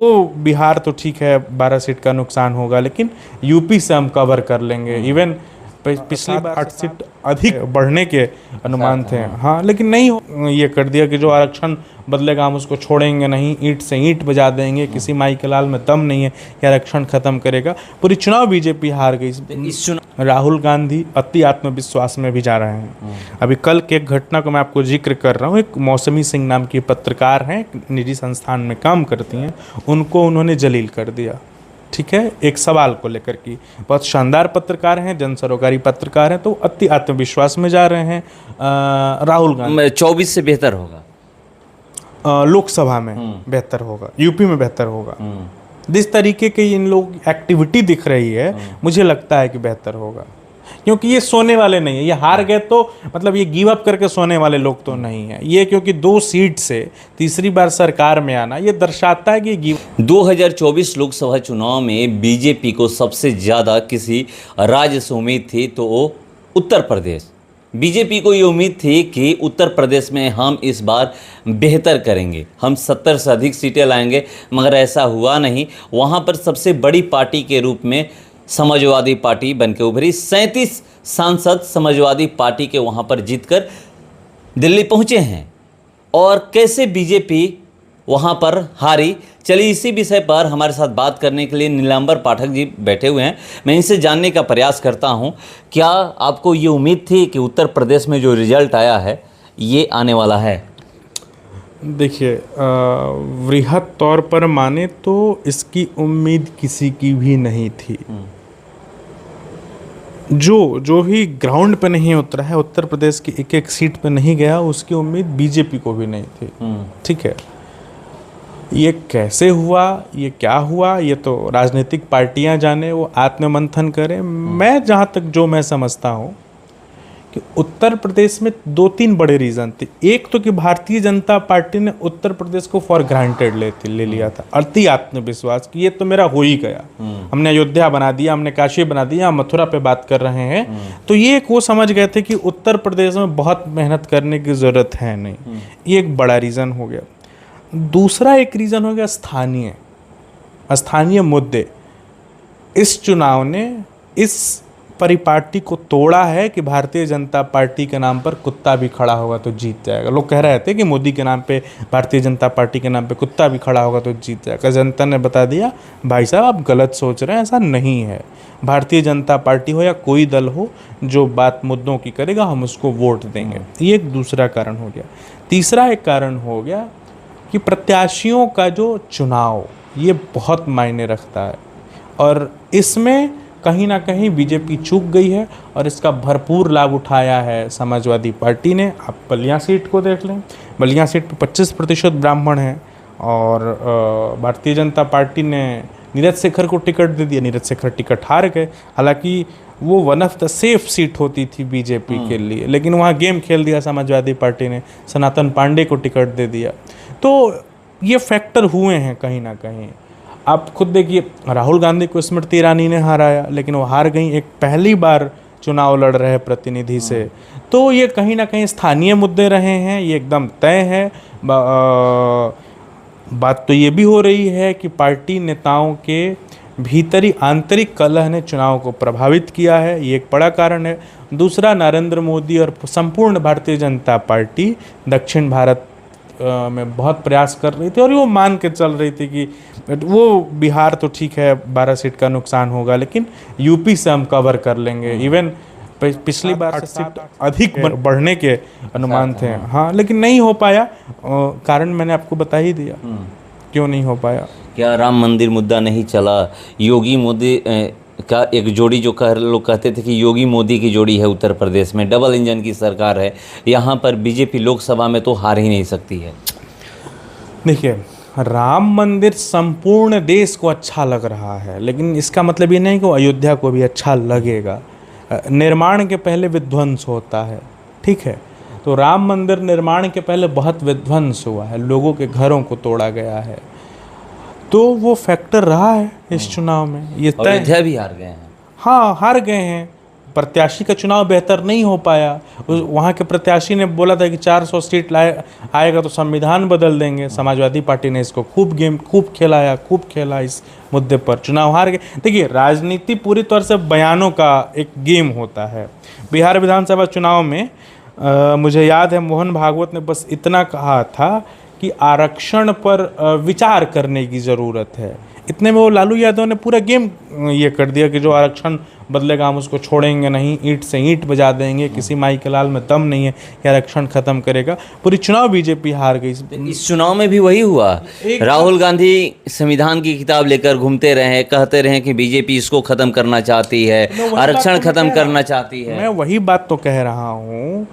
वो बिहार तो ठीक है, 12 सीट का नुकसान होगा, लेकिन यूपी से हम कवर कर लेंगे। इवन पिछली बार 8 सीट अधिक बढ़ने के अनुमान थे। हाँ, लेकिन नहीं ये कर दिया कि जो आरक्षण बदलेगा हम उसको छोड़ेंगे नहीं, ईंट से ईंट बजा देंगे। किसी माई के लाल में दम नहीं है कि आरक्षण खत्म करेगा। पूरी चुनाव बीजेपी हार गई। इस चुनाव राहुल गांधी अति आत्मविश्वास में भी जा रहे हैं। अभी कल के एक घटना को मैं आपको जिक्र कर रहा हूँ। एक मौसमी सिंह नाम की पत्रकार हैं, निजी संस्थान में काम करती हैं, उनको उन्होंने जलील कर दिया। ठीक है, एक सवाल को लेकर की। बहुत शानदार पत्रकार हैं, जन सरोकारी पत्रकार हैं, तो अति आत्मविश्वास में जा रहे हैं। राहुल गांधी 24 से बेहतर होगा, लोकसभा में बेहतर होगा, यूपी में बेहतर होगा। जिस तरीके की इन लोग एक्टिविटी दिख रही है, मुझे लगता है कि बेहतर होगा। क्योंकि ये सोने वाले नहीं है, ये हार गए तो मतलब ये गिव अप करके सोने वाले लोग तो नहीं है ये। क्योंकि 2 सीट से तीसरी बार सरकार में आना ये दर्शाता है कि 2024 लोकसभा चुनाव में बीजेपी को सबसे ज़्यादा किसी राज्य से उम्मीद थी तो वो उत्तर प्रदेश। बीजेपी को ये उम्मीद थी कि उत्तर प्रदेश में हम इस बार बेहतर करेंगे, हम 70 से अधिक सीटें लाएंगे, मगर ऐसा हुआ नहीं। वहाँ पर सबसे बड़ी पार्टी के रूप में समाजवादी पार्टी बन के उभरी। 37 सांसद समाजवादी पार्टी के वहाँ पर जीतकर दिल्ली पहुँचे हैं। और कैसे बीजेपी वहाँ पर हारी, चलिए इसी विषय पर हमारे साथ बात करने के लिए नीलांबर पाठक जी बैठे हुए हैं। मैं इनसे जानने का प्रयास करता हूँ, क्या आपको ये उम्मीद थी कि उत्तर प्रदेश में जो रिजल्ट आया है ये आने वाला है? देखिए, वृहद तौर पर माने तो इसकी उम्मीद किसी की भी नहीं थी। जो भी ग्राउंड पे नहीं उतरा है, उत्तर प्रदेश की एक एक सीट पे नहीं गया, उसकी उम्मीद बीजेपी को भी नहीं थी। ठीक है, ये कैसे हुआ, ये क्या हुआ, ये तो राजनीतिक पार्टियां जाने, वो आत्ममंथन करें। मैं जहाँ तक जो मैं समझता हूँ कि उत्तर प्रदेश में 2-3 बड़े रीज़न थे। एक तो कि भारतीय जनता पार्टी ने उत्तर प्रदेश को फॉर ग्रांटेड ले लिया था, अति आत्मविश्वास कि ये तो मेरा हो ही गया। हमने अयोध्या बना दिया, हमने काशी बना दिया, मथुरा पे बात कर रहे हैं। तो ये एक वो समझ गए थे कि उत्तर प्रदेश में बहुत मेहनत करने की ज़रूरत है नहीं। ये एक बड़ा रीज़न हो गया। दूसरा एक रीज़न हो गया स्थानीय मुद्दे। इस चुनाव ने इस परिपाटी को तोड़ा है कि भारतीय जनता पार्टी के नाम पर कुत्ता भी खड़ा होगा तो जीत जाएगा। लोग कह रहे थे कि मोदी के नाम पे, भारतीय जनता पार्टी के नाम पे कुत्ता भी खड़ा होगा तो जीत जाएगा। जनता ने बता दिया, भाई साहब आप गलत सोच रहे हैं, ऐसा नहीं है। भारतीय जनता पार्टी हो या कोई दल हो, जो बात मुद्दों की करेगा हम उसको वोट देंगे। ये एक दूसरा कारण हो गया। तीसरा एक कारण हो गया कि प्रत्याशियों का जो चुनाव, ये बहुत मायने रखता है और इसमें कहीं ना कहीं बीजेपी चूक गई है और इसका भरपूर लाभ उठाया है समाजवादी पार्टी ने। आप बलिया सीट को देख लें, बलिया सीट पे 25% ब्राह्मण हैं और भारतीय जनता पार्टी ने नीरज शेखर को टिकट दे दिया। नीरज शेखर टिकट हार गए, हालांकि वो one of the safe seat होती थी बीजेपी के लिए, लेकिन वहाँ गेम खेल दिया समाजवादी पार्टी ने, सनातन पांडे को टिकट दे दिया। तो ये फैक्टर हुए हैं कहीं ना कहीं। आप खुद देखिए, राहुल गांधी को स्मृति ईरानी ने हराया, लेकिन वो हार गई एक पहली बार चुनाव लड़ रहे प्रतिनिधि से। तो ये कहीं ना कहीं स्थानीय मुद्दे रहे हैं, ये एकदम तय है। बात तो ये भी हो रही है कि पार्टी नेताओं के भीतरी आंतरिक कलह ने चुनाव को प्रभावित किया है, ये एक बड़ा कारण है। दूसरा, नरेंद्र मोदी और संपूर्ण भारतीय जनता पार्टी दक्षिण भारत में बहुत प्रयास कर रही थी और वो मान के चल रही थी कि वो बिहार तो ठीक है, 12 सीट का नुकसान होगा, लेकिन यूपी से हम कवर कर लेंगे। इवन पिछली बार 8 सीट अधिक बढ़ने के अनुमान थे। हाँ, लेकिन नहीं हो पाया। कारण मैंने आपको बता ही दिया क्यों नहीं हो पाया। क्या राम मंदिर मुद्दा नहीं चला? योगी मोदी का एक जोड़ी, जो लोग कहते थे कि योगी मोदी की जोड़ी है उत्तर प्रदेश में, डबल इंजन की सरकार है, यहाँ पर बीजेपी लोकसभा में तो हार ही नहीं सकती है। देखिए, राम मंदिर संपूर्ण देश को अच्छा लग रहा है, लेकिन इसका मतलब ये नहीं कि अयोध्या को भी अच्छा लगेगा। निर्माण के पहले विध्वंस होता है, ठीक है? तो राम मंदिर निर्माण के पहले बहुत विध्वंस हुआ है, लोगों के घरों को तोड़ा गया है। तो वो फैक्टर रहा है इस चुनाव में। ये अयोध्या भी हार गए हैं। हाँ, हार गए हैं, प्रत्याशी का चुनाव बेहतर नहीं हो पाया। वहाँ के प्रत्याशी ने बोला था कि 400 सीट आएगा तो संविधान बदल देंगे। समाजवादी पार्टी ने इसको खूब खेला इस मुद्दे पर, चुनाव हार गए। देखिए, राजनीति पूरी तरह से बयानों का एक गेम होता है। बिहार विधानसभा चुनाव में मुझे याद है मोहन भागवत ने बस इतना कहा था कि आरक्षण पर विचार करने की ज़रूरत है। इतने में वो लालू यादव ने पूरा गेम ये कर दिया कि जो आरक्षण बदलेगा हम उसको छोड़ेंगे नहीं, ईंट से ईंट बजा देंगे, किसी माई के लाल में दम नहीं है कि आरक्षण खत्म करेगा। पूरी चुनाव बीजेपी हार गई। इस चुनाव में भी वही हुआ। राहुल गांधी संविधान की किताब लेकर घूमते रहे, कहते रहे कि बीजेपी इसको खत्म करना चाहती है, आरक्षण खत्म करना चाहती है। मैं वही बात तो कह रहा हूँ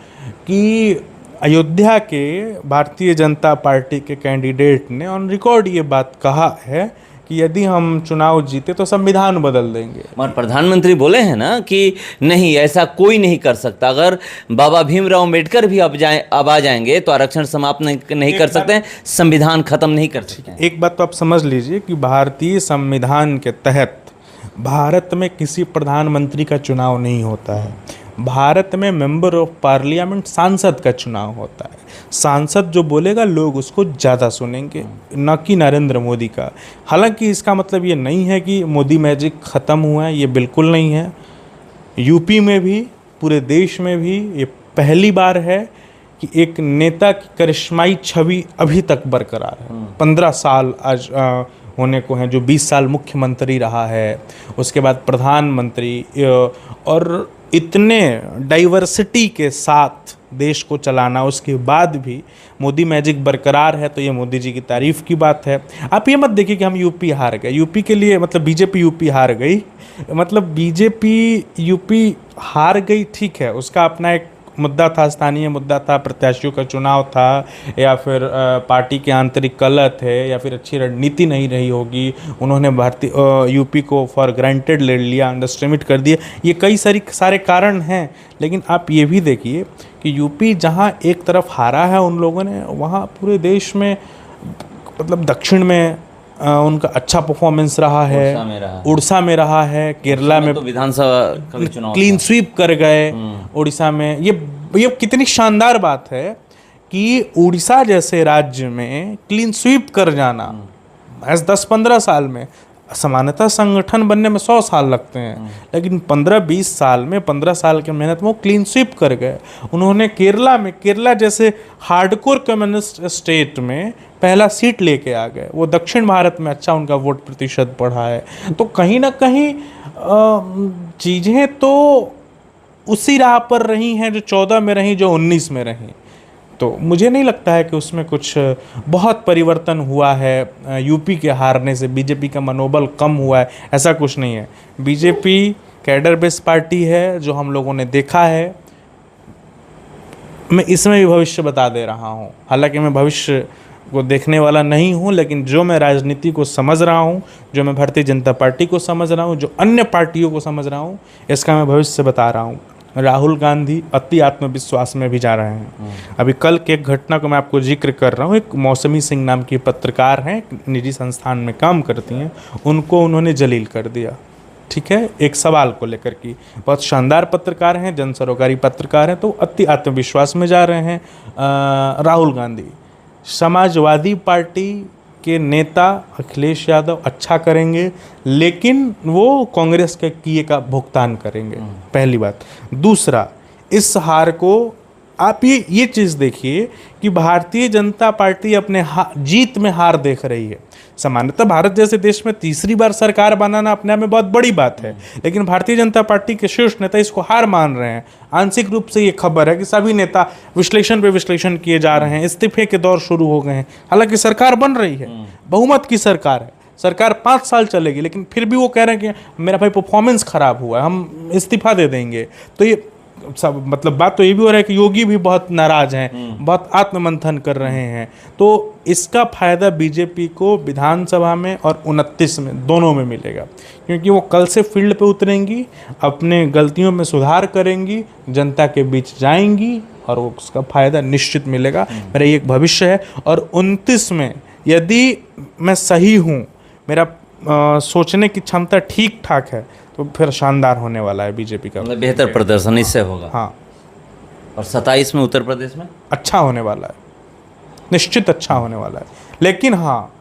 कि अयोध्या के भारतीय जनता पार्टी के कैंडिडेट ने ऑन रिकॉर्ड ये बात कहा है कि यदि हम चुनाव जीते तो संविधान बदल देंगे। और प्रधानमंत्री बोले हैं ना कि नहीं, ऐसा कोई नहीं कर सकता। अगर बाबा भीमराव अम्बेडकर भी अब आ जाएंगे तो आरक्षण समाप्त नहीं कर सकते हैं, संविधान खत्म नहीं कर सकते हैं। एक बात तो आप समझ लीजिए कि भारतीय संविधान के तहत भारत में किसी प्रधानमंत्री का चुनाव नहीं होता है। भारत में मेंबर ऑफ पार्लियामेंट सांसद का चुनाव होता है। सांसद जो बोलेगा लोग उसको ज़्यादा सुनेंगे, न कि नरेंद्र मोदी का। हालांकि इसका मतलब ये नहीं है कि मोदी मैजिक ख़त्म हुआ है, ये बिल्कुल नहीं है। यूपी में भी, पूरे देश में भी ये पहली बार है कि एक नेता की करिश्माई छवि अभी तक बरकरार है। 15 साल आज होने को हैं, जो 20 साल मुख्यमंत्री रहा है, उसके बाद प्रधानमंत्री, और इतने डाइवर्सिटी के साथ देश को चलाना, उसके बाद भी मोदी मैजिक बरकरार है, तो ये मोदी जी की तारीफ़ की बात है। आप ये मत देखिए कि हम यूपी हार गए। यूपी के लिए मतलब बीजेपी यूपी हार गई, मतलब बीजेपी यूपी हार गई, ठीक है, उसका अपना एक मुद्दा था, स्थानीय मुद्दा था, प्रत्याशियों का चुनाव था, या फिर पार्टी के आंतरिक कलह थे, या फिर अच्छी रणनीति नहीं रही होगी, उन्होंने यूपी को फॉर ग्रांटेड ले लिया, अंडरएस्टिमेट कर दिया। ये कई सारे कारण हैं। लेकिन आप ये भी देखिए कि यूपी जहाँ एक तरफ हारा है उन लोगों ने, वहाँ पूरे देश में मतलब दक्षिण में उनका अच्छा परफॉर्मेंस रहा है, उड़ीसा में रहा है, केरला में तो विधानसभा का चुनाव क्लीन स्वीप कर गए। उड़ीसा में ये कितनी शानदार बात है कि उड़ीसा जैसे राज्य में क्लीन स्वीप कर जाना महज 10-15 साल में। सामान्यतः संगठन बनने में 100 साल लगते हैं, लेकिन 15-20 साल में, 15 साल की मेहनत में वो क्लीन स्वीप कर गए। उन्होंने केरला जैसे हार्डकोर कम्युनिस्ट स्टेट में पहला सीट लेके आ गए। वो दक्षिण भारत में अच्छा उनका वोट प्रतिशत बढ़ा है। तो कहीं ना कहीं चीज़ें तो उसी राह पर रही हैं जो 14 में रही, जो 19 में रही। तो मुझे नहीं लगता है कि उसमें कुछ बहुत परिवर्तन हुआ है। यूपी के हारने से बीजेपी का मनोबल कम हुआ है, ऐसा कुछ नहीं है। बीजेपी कैडर बेस्ड पार्टी है, जो हम लोगों ने देखा है। मैं इसमें भी भविष्य बता दे रहा हूँ, हालांकि मैं भविष्य को देखने वाला नहीं हूँ, लेकिन जो मैं राजनीति को समझ रहा हूँ, जो मैं भारतीय जनता पार्टी को समझ रहा हूँ, जो अन्य पार्टियों को समझ रहा हूँ, इसका मैं भविष्य बता रहा हूँ। राहुल गांधी अति आत्मविश्वास में भी जा रहे हैं। अभी कल के एक घटना को मैं आपको जिक्र कर रहा हूँ। एक मौसमी सिंह नाम की पत्रकार हैं, निजी संस्थान में काम करती हैं, उनको उन्होंने जलील कर दिया, ठीक है, एक सवाल को लेकर की। बहुत शानदार पत्रकार हैं, जन सरोकारी पत्रकार हैं, तो अति आत्मविश्वास में जा रहे हैं राहुल गांधी। समाजवादी पार्टी के नेता अखिलेश यादव अच्छा करेंगे, लेकिन वो कांग्रेस के किए का भुगतान करेंगे, पहली बात। दूसरा, इस हार को आप ये चीज़ देखिए कि भारतीय जनता पार्टी अपने जीत में हार देख रही है। सामान्यतः भारत जैसे देश में तीसरी बार सरकार बनाना अपने आप में बहुत बड़ी बात है, लेकिन भारतीय जनता पार्टी के शीर्ष नेता इसको हार मान रहे हैं। आंशिक रूप से ये खबर है कि सभी नेता विश्लेषण पे विश्लेषण किए जा रहे हैं, इस्तीफे के दौर शुरू हो गए हैं। हालांकि सरकार बन रही है, बहुमत की सरकार है, सरकार 5 साल चलेगी, लेकिन फिर भी वो कह रहे हैं कि मेरा भाई परफॉर्मेंस खराब हुआ है, हम इस्तीफा दे देंगे। तो ये सब मतलब बात तो ये भी हो रहा है कि योगी भी बहुत नाराज हैं, बहुत आत्ममंथन कर रहे हैं। तो इसका फायदा बीजेपी को विधानसभा में और 29 में दोनों में मिलेगा, क्योंकि वो कल से फील्ड पे उतरेंगी, अपने गलतियों में सुधार करेंगी, जनता के बीच जाएंगी, और वो उसका फायदा निश्चित मिलेगा। मेरा ये एक भविष्य है। और 29 में यदि मैं सही हूँ, मेरा सोचने की क्षमता ठीक ठाक है, तो फिर शानदार होने वाला है बीजेपी का। मतलब बेहतर प्रदर्शन इससे होगा। हाँ, और 27 में उत्तर प्रदेश में अच्छा होने वाला है, निश्चित अच्छा होने वाला है। लेकिन हाँ,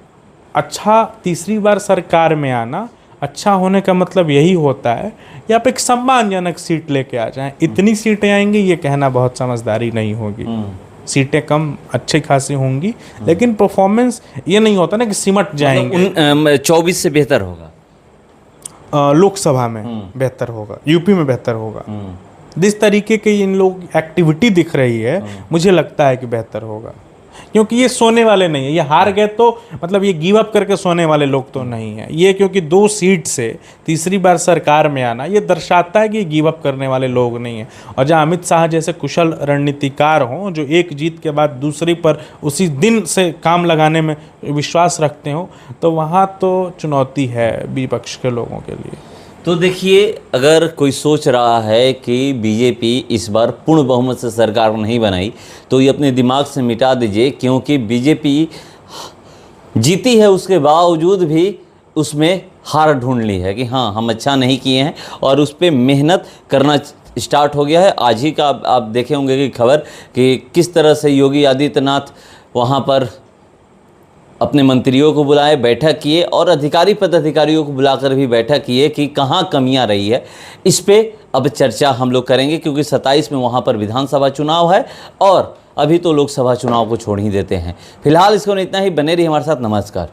अच्छा तीसरी बार सरकार में आना, अच्छा होने का मतलब यही होता है कि आप एक सम्मानजनक सीट लेके आ जाएं। इतनी सीटें आएंगी ये कहना बहुत समझदारी नहीं होगी। सीटें कम अच्छी खासी होंगी, लेकिन परफॉर्मेंस ये नहीं होता ना कि सिमट जाएंगे। मतलब 24 से बेहतर होगा, लोकसभा में बेहतर होगा, यूपी में बेहतर होगा। जिस तरीके की इन लोग एक्टिविटी दिख रही है, मुझे लगता है कि बेहतर होगा, क्योंकि ये सोने वाले नहीं है। ये हार गए तो मतलब ये गिव अप करके सोने वाले लोग तो नहीं है ये, क्योंकि 2 सीट से तीसरी बार सरकार में आना ये दर्शाता है कि ये गिव अप करने वाले लोग नहीं हैं। और जहाँ अमित शाह जैसे कुशल रणनीतिकार हों, जो एक जीत के बाद दूसरी पर उसी दिन से काम लगाने में विश्वास रखते हो, तो वहाँ तो चुनौती है विपक्ष के लोगों के लिए। तो देखिए, अगर कोई सोच रहा है कि बीजेपी इस बार पूर्ण बहुमत से सरकार नहीं बनाई, तो ये अपने दिमाग से मिटा दीजिए, क्योंकि बीजेपी जीती है उसके बावजूद भी उसमें हार ढूंढ ली है कि हाँ हम अच्छा नहीं किए हैं, और उस पर मेहनत करना स्टार्ट हो गया है। आज ही का आप देखे होंगे कि खबर कि किस तरह से योगी आदित्यनाथ वहाँ पर अपने मंत्रियों को बुलाए, बैठक किए, और अधिकारी पदाधिकारियों को बुलाकर भी बैठक किए कि कहाँ कमियां रही है। इस पे अब चर्चा हम लोग करेंगे, क्योंकि 27 में वहाँ पर विधानसभा चुनाव है, और अभी तो लोकसभा चुनाव को छोड़ ही देते हैं। फिलहाल इसको इतना ही, बने रहिए हमारे साथ। नमस्कार।